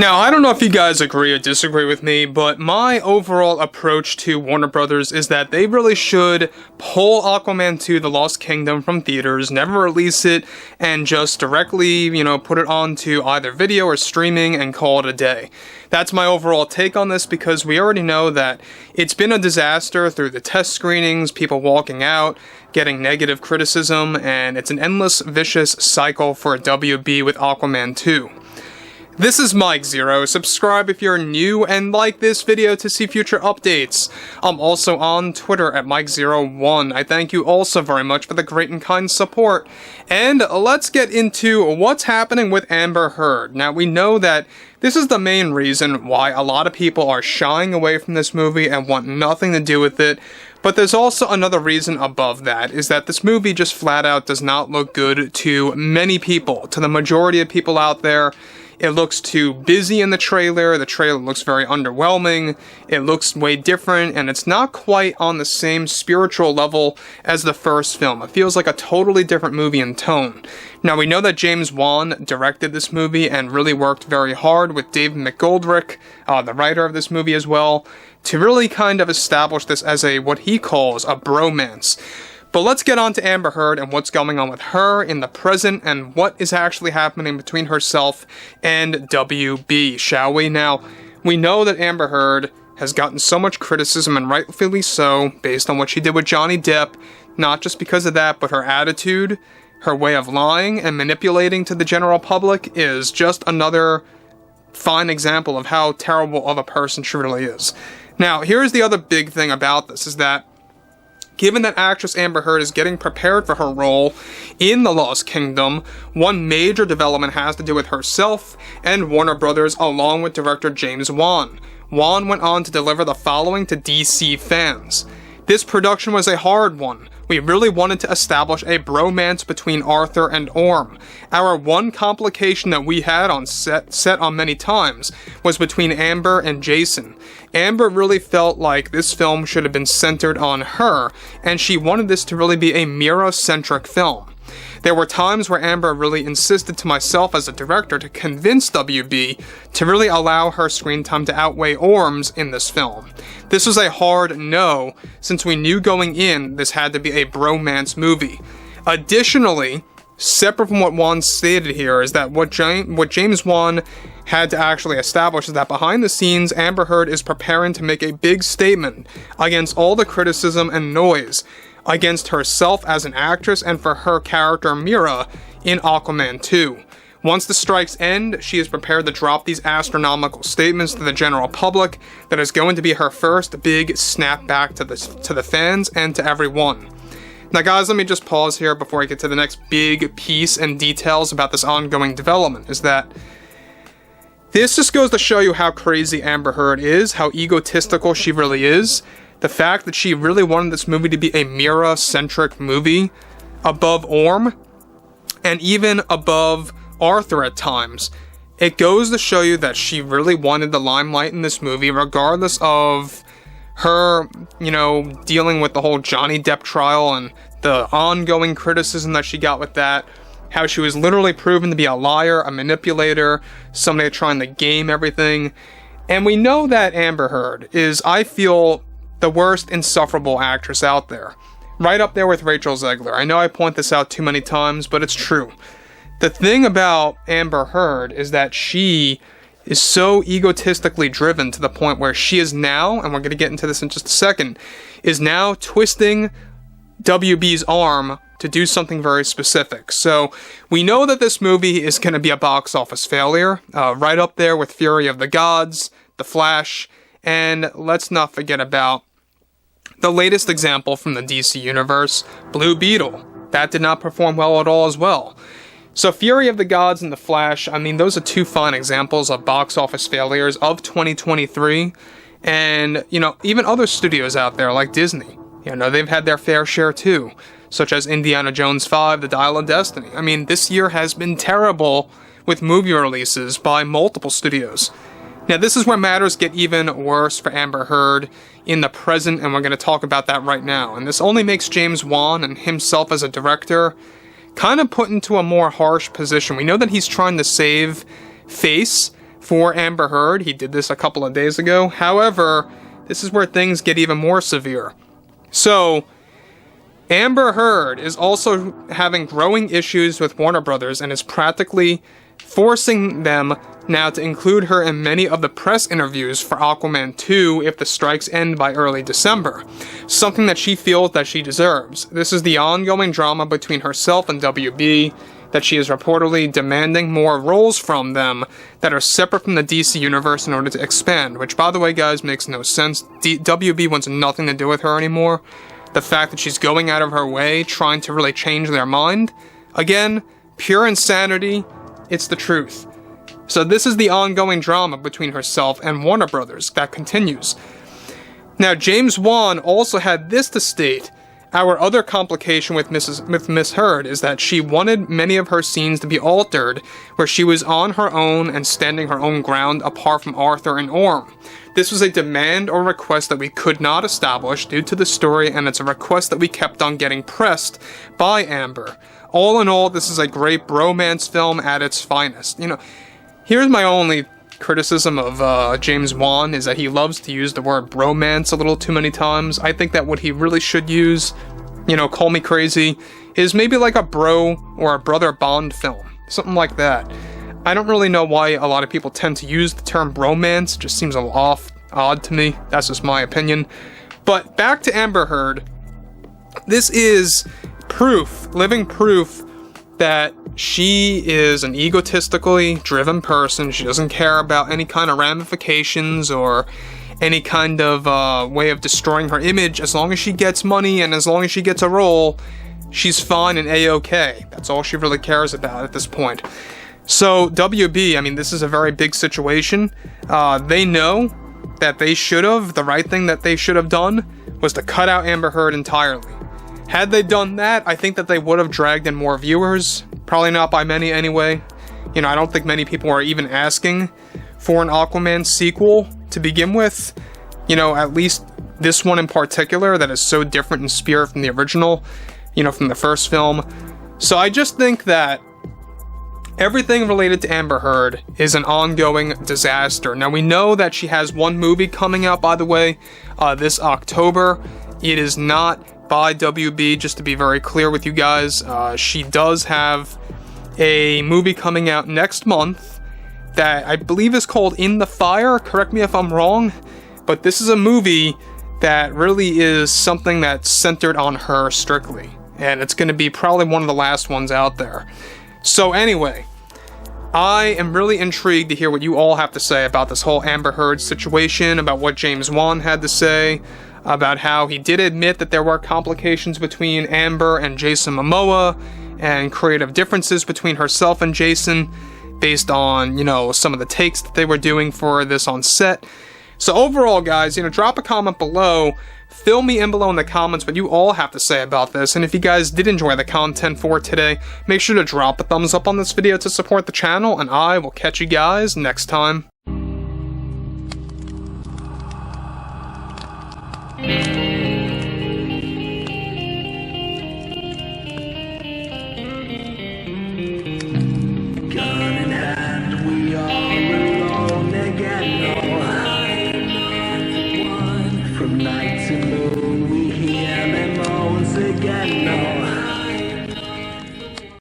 Now, I don't know if you guys agree or disagree with me, but my overall approach to Warner Brothers is that they really should pull Aquaman 2: The Lost Kingdom from theaters, never release it, and just directly, put it onto either video or streaming and call it a day. That's my overall take on this, because we already know that it's been a disaster through the test screenings, people walking out, getting negative criticism, and it's an endless, vicious cycle for WB with Aquaman 2. This is Mike Zero. Subscribe if you're new and like this video to see future updates. I'm also on Twitter at Mike01. I thank you also very much for the great and kind support. And let's get into what's happening with Amber Heard. Now, we know that this is the main reason why a lot of people are shying away from this movie and want nothing to do with it. But there's also another reason above that, is that this movie just flat out does not look good to many people. To the majority of people out there, it looks too busy in the trailer looks very underwhelming, it looks way different, and it's not quite on the same spiritual level as the first film. It feels like a totally different movie in tone. Now, we know that James Wan directed this movie and really worked very hard with David McGoldrick, the writer of this movie as well, to really kind of establish this as what he calls a bromance. But let's get on to Amber Heard and what's going on with her in the present and what is actually happening between herself and WB, shall we? Now, we know that Amber Heard has gotten so much criticism, and rightfully so, based on what she did with Johnny Depp, not just because of that, but her attitude, her way of lying and manipulating to the general public is just another fine example of how terrible of a person she really is. Now, here's the other big thing about this, is that given that actress Amber Heard is getting prepared for her role in The Lost Kingdom, one major development has to do with herself and Warner Brothers, along with director James Wan. Wan went on to deliver the following to DC fans. This production was a hard one. We really wanted to establish a bromance between Arthur and Orm. Our one complication that we had on set on many times, was between Amber and Jason. Amber really felt like this film should have been centered on her, and she wanted this to really be a Mera-centric film. There were times where Amber really insisted to myself as a director to convince WB to really allow her screen time to outweigh Orm's in this film. This was a hard no, since we knew going in this had to be a bromance movie. Additionally, separate from what Wan stated here, is that what James Wan had to actually establish is that behind the scenes, Amber Heard is preparing to make a big statement against all the criticism and noise against herself as an actress and for her character Mera in Aquaman 2. Once the strikes end, she is prepared to drop these astronomical statements to the general public that is going to be her first big snapback to the fans and to everyone. Now guys, let me just pause here before I get to the next big piece and details about this ongoing development, is that this just goes to show you how crazy Amber Heard is, how egotistical she really is. The fact that she really wanted this movie to be a Mera-centric movie above Orm, and even above Arthur at times. It goes to show you that she really wanted the limelight in this movie, regardless of her, dealing with the whole Johnny Depp trial and the ongoing criticism that she got with that. How she was literally proven to be a liar, a manipulator, somebody trying to game everything. And we know that Amber Heard is, I feel, the worst insufferable actress out there. Right up there with Rachel Zegler. I know I point this out too many times, but it's true. The thing about Amber Heard is that she is so egotistically driven to the point where she is now, and we're going to get into this in just a second, is now twisting WB's arm to do something very specific. So we know that this movie is going to be a box office failure, right up there with Fury of the Gods, The Flash, and let's not forget about the latest example from the DC Universe, Blue Beetle. That did not perform well at all as well. So Fury of the Gods and The Flash, I mean, those are two fine examples of box office failures of 2023. And, even other studios out there like Disney, they've had their fair share too, such as Indiana Jones 5, The Dial of Destiny. I mean, this year has been terrible with movie releases by multiple studios. Now, this is where matters get even worse for Amber Heard in the present, and we're going to talk about that right now. And this only makes James Wan and himself as a director kind of put into a more harsh position. We know that he's trying to save face, for Amber Heard. He did this a couple of days ago. However, this is where things get even more severe. So, Amber Heard is also having growing issues with Warner Brothers and is practically forcing them now to include her in many of the press interviews for Aquaman 2 if the strikes end by early December, something that she feels that she deserves. This is the ongoing drama between herself and WB, that she is reportedly demanding more roles from them that are separate from the DC universe in order to expand, which, by the way, guys, makes no sense. WB wants nothing to do with her anymore. The fact that she's going out of her way, trying to really change their mind, again, pure insanity. It's the truth. So this is the ongoing drama between herself and Warner Brothers that continues. Now, James Wan also had this to state. Our other complication with Miss Heard is that she wanted many of her scenes to be altered, where she was on her own and standing her own ground apart from Arthur and Orm. This was a demand or request that we could not establish due to the story, and it's a request that we kept on getting pressed by Amber. All in all, this is a great bromance film at its finest. You know, here's my only criticism of James Wan, is that he loves to use the word bromance a little too many times. I think that what he really should use, you know, call me crazy, is maybe like a bro or a brother Bond film. Something like that. I don't really know why a lot of people tend to use the term bromance. It just seems a little odd to me. That's just my opinion. But back to Amber Heard. This is proof, living proof, that she is an egotistically driven person. She doesn't care about any kind of ramifications or any kind of way of destroying her image. As long as she gets money and as long as she gets a role, she's fine and A-okay. That's all she really cares about at this point. So, WB, I mean, this is a very big situation. They know that the right thing that they should have done was to cut out Amber Heard entirely. Had they done that, I think that they would have dragged in more viewers. Probably not by many anyway. You know, I don't think many people are even asking for an Aquaman sequel to begin with. You know, at least this one in particular that is so different in spirit from the original, you know, from the first film. So I just think that everything related to Amber Heard is an ongoing disaster. Now, we know that she has one movie coming out, by the way, this October. It is not by WB, just to be very clear with you guys. She does have a movie coming out next month that I believe is called In the Fire. Correct me if I'm wrong, but this is a movie that really is something that's centered on her strictly, and it's going to be probably one of the last ones out there. So anyway, I am really intrigued to hear what you all have to say about this whole Amber Heard situation, about what James Wan had to say, about how he did admit that there were complications between Amber and Jason Momoa, and creative differences between herself and Jason, based on, you know, some of the takes that they were doing for this on set. So overall, guys, you know, drop a comment below, fill me in below in the comments what you all have to say about this, and if you guys did enjoy the content for today, make sure to drop a thumbs up on this video to support the channel, and I will catch you guys next time.